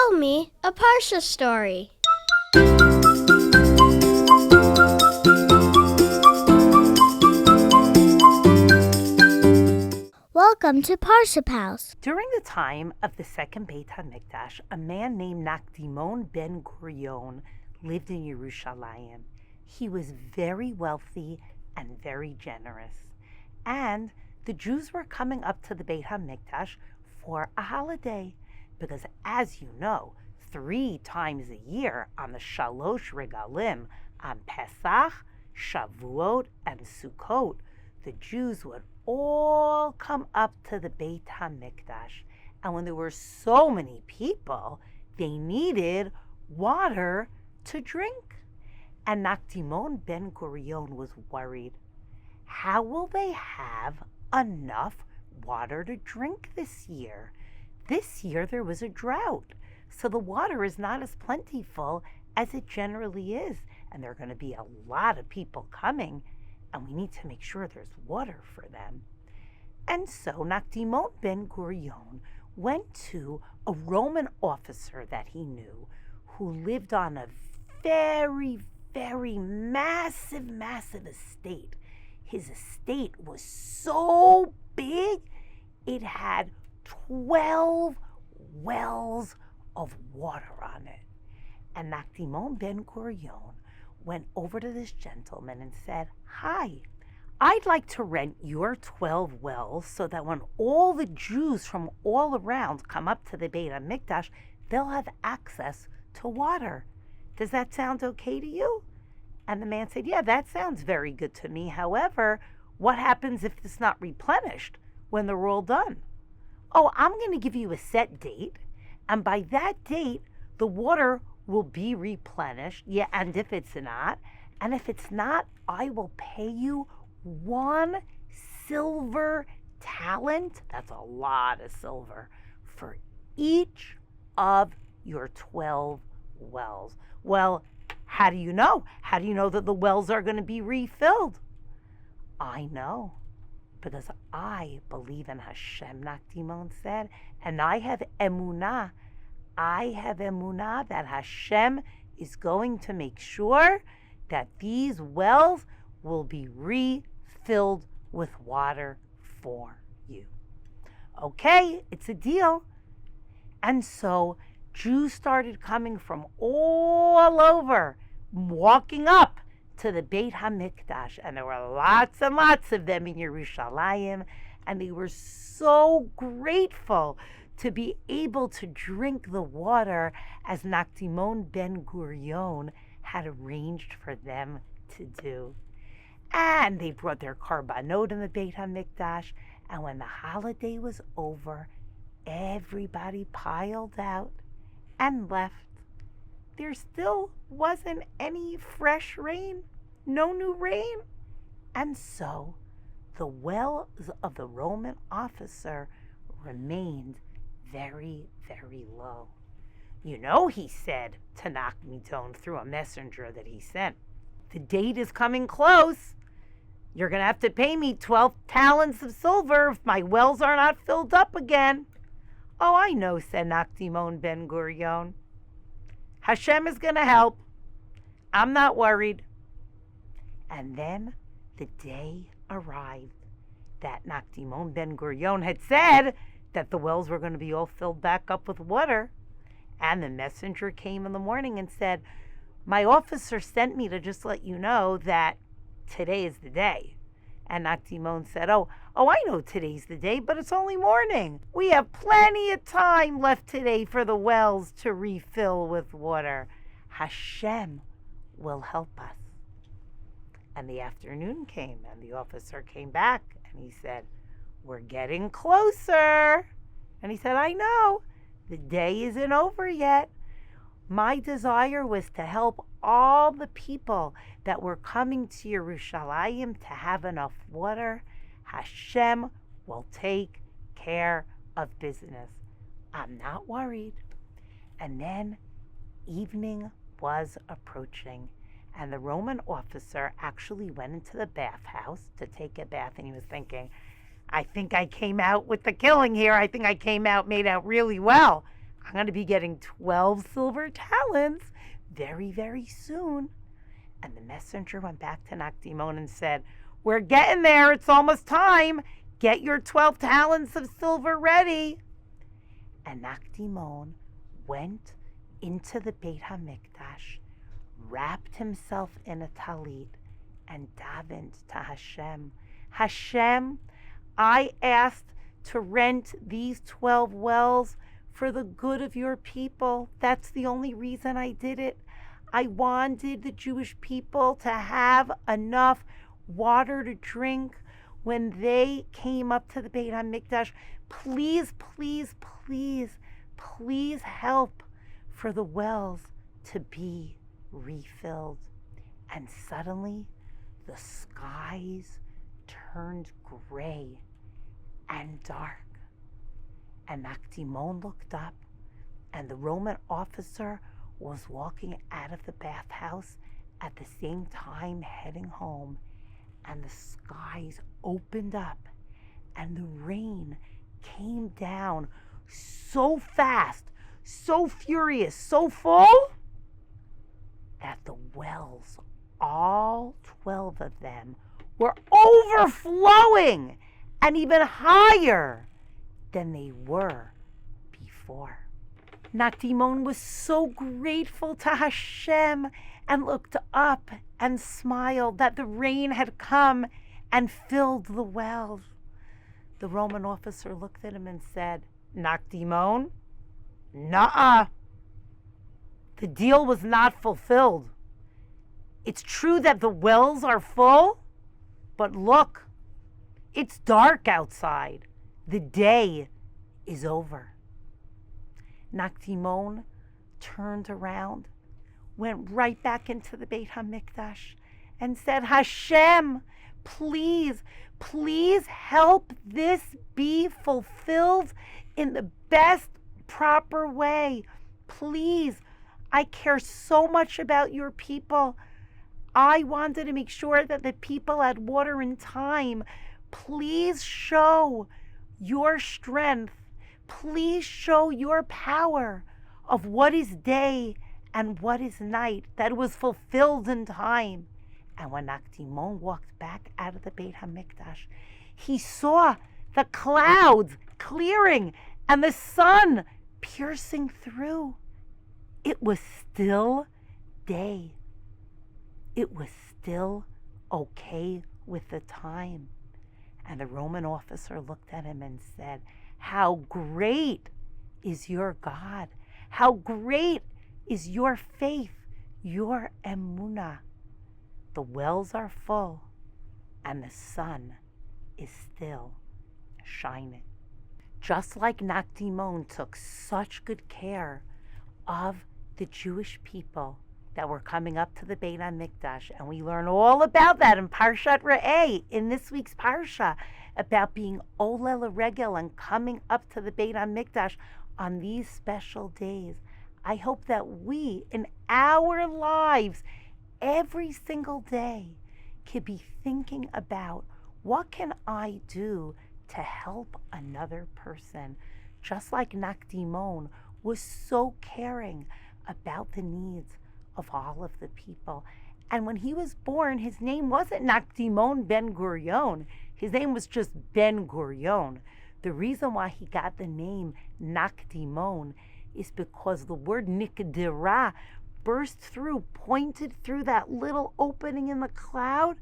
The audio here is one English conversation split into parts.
Tell me a Parsha story. Welcome to Parsha House. During the time of the second Beit HaMikdash, a man named Nakdimon ben Gurion lived in Yerushalayim. He was very wealthy and very generous. And the Jews were coming up to the Beit HaMikdash for a holiday. Because as you know, 3 times a year on the Shalosh Regalim, on Pesach, Shavuot, and Sukkot, the Jews would all come up to the Beit HaMikdash. And when there were so many people, they needed water to drink. And Nakdimon ben Gurion was worried. How will they have enough water to drink this year? This year there was a drought, so the water is not as plentiful as it generally is. And there are going to be a lot of people coming, and we need to make sure there's water for them. And so Nakdimon ben Gurion went to a Roman officer that he knew who lived on a very, very massive estate. His estate was so big, it had 12 wells of water on it. And Nakdimon ben Gurion went over to this gentleman and said, "Hi, I'd like to rent your 12 wells so that when all the Jews from all around come up to the Beit HaMikdash, they'll have access to water. Does that sound okay to you?" And the man said, "Yeah, that sounds very good to me. However, what happens if it's not replenished when they're all done?" "Oh, I'm going to give you a set date, and by that date, the water will be replenished. Yeah, and if it's not, I will pay you 1 silver talent," that's a lot of silver, "for each of your 12 wells." "Well, how do you know? How do you know that the wells are going to be refilled?" "I know, because I believe in Hashem," Nakdimon said, "and I have emunah. I have emunah that Hashem is going to make sure that these wells will be refilled with water for you." Okay, it's a deal. And so Jews started coming from all over, walking up to the Beit HaMikdash, and there were lots and lots of them in Yerushalayim, and they were so grateful to be able to drink the water as Nakdimon ben Gurion had arranged for them to do. And they brought their karbanot in the Beit HaMikdash, and when the holiday was over, everybody piled out and left. There still wasn't any fresh rain, no new rain. And so the wells of the Roman officer remained very, very low. "You know," he said to Nakdimon through a messenger that he sent, "the date is coming close. You're going to have to pay me 12 talents of silver if my wells are not filled up again." "Oh, I know," said Nakdimon ben Gurion. "Hashem is going to help. I'm not worried." And then the day arrived that Nakdimon ben Gurion had said that the wells were going to be all filled back up with water. And the messenger came in the morning and said, "My officer sent me to just let you know that today is the day." And Nakdimon said, Oh, I know today's the day, but it's only morning. We have plenty of time left today for the wells to refill with water. Hashem will help us." And the afternoon came, and the officer came back, and he said, "We're getting closer." And he said, "I know, the day isn't over yet. My desire was to help all the people that were coming to Yerushalayim to have enough water. Hashem will take care of business. I'm not worried." And then evening was approaching, and the Roman officer actually went into the bathhouse to take a bath, and he was thinking, "I think I came out with the killing here. I think I made out really well. I'm going to be getting 12 silver talents very, very soon. And the messenger went back to Nakdimon and said, we're getting there. It's almost time. Get your 12 talents of silver ready. And Nakdimon went into the Beit HaMikdash, wrapped himself in a talit, and davened to Hashem. Hashem, I asked to rent these 12 wells for the good of your people. That's the only reason I did it. I wanted the Jewish people to have enough water to drink when they came up to the Beit HaMikdash. Please, please, please, please help for the wells to be refilled. And suddenly the skies turned gray and dark. And Nakdimon looked up, and the Roman officer was walking out of the bathhouse at the same time heading home. And the skies opened up, and the rain came down so fast, so furious, so full, that the wells, all 12 of them, were overflowing and even higher than they were before. Nakdimon was so grateful to Hashem and looked up and smiled that the rain had come and filled the wells. The Roman officer looked at him and said, Nakdimon, nuh-uh. The deal was not fulfilled. It's true that the wells are full, but look, it's dark outside. The day is over. Nakdimon turned around, went right back into the Beit HaMikdash, and said, Hashem, please, please help this be fulfilled in the best, proper way. Please, I care so much about your people. I wanted to make sure that the people had water in time. Please show your strength. Please show your power of what is day and what is night, that it was fulfilled in time. And when Nakdimon walked back out of the Beit HaMikdash, he saw the clouds clearing and the sun piercing through. It was still day. It was still okay with the time. And the Roman officer looked at him and said, how great is your God? How great is your faith, your emunah? The wells are full and the sun is still shining. Just like Nakdimon took such good care of the Jewish people that were coming up to the Beit HaMikdash, and we learn all about that in Parashat Re'eh, in this week's Parsha, about being Oleh L'Regel and coming up to the Beit HaMikdash on these special days. I hope that we, in our lives, every single day, could be thinking about, what can I do to help another person? Just like Nakdimon was so caring about the needs of all of the people. And when he was born, his name wasn't Nakdimon Ben Gurion. His name was just Ben Gurion. The reason why he got the name Nakdimon is because the word Nikdira burst through, pointed through that little opening in the cloud.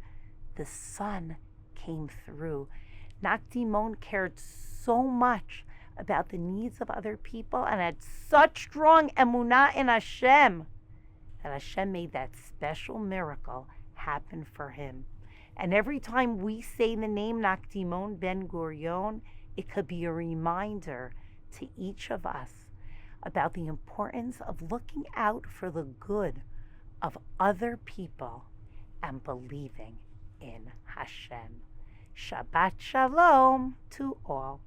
The sun came through. Nakdimon cared so much about the needs of other people and had such strong emunah in Hashem that Hashem made that special miracle happen for him. And every time we say the name Nakdimon Ben Gurion, it could be a reminder to each of us about the importance of looking out for the good of other people and believing in Hashem. Shabbat Shalom to all.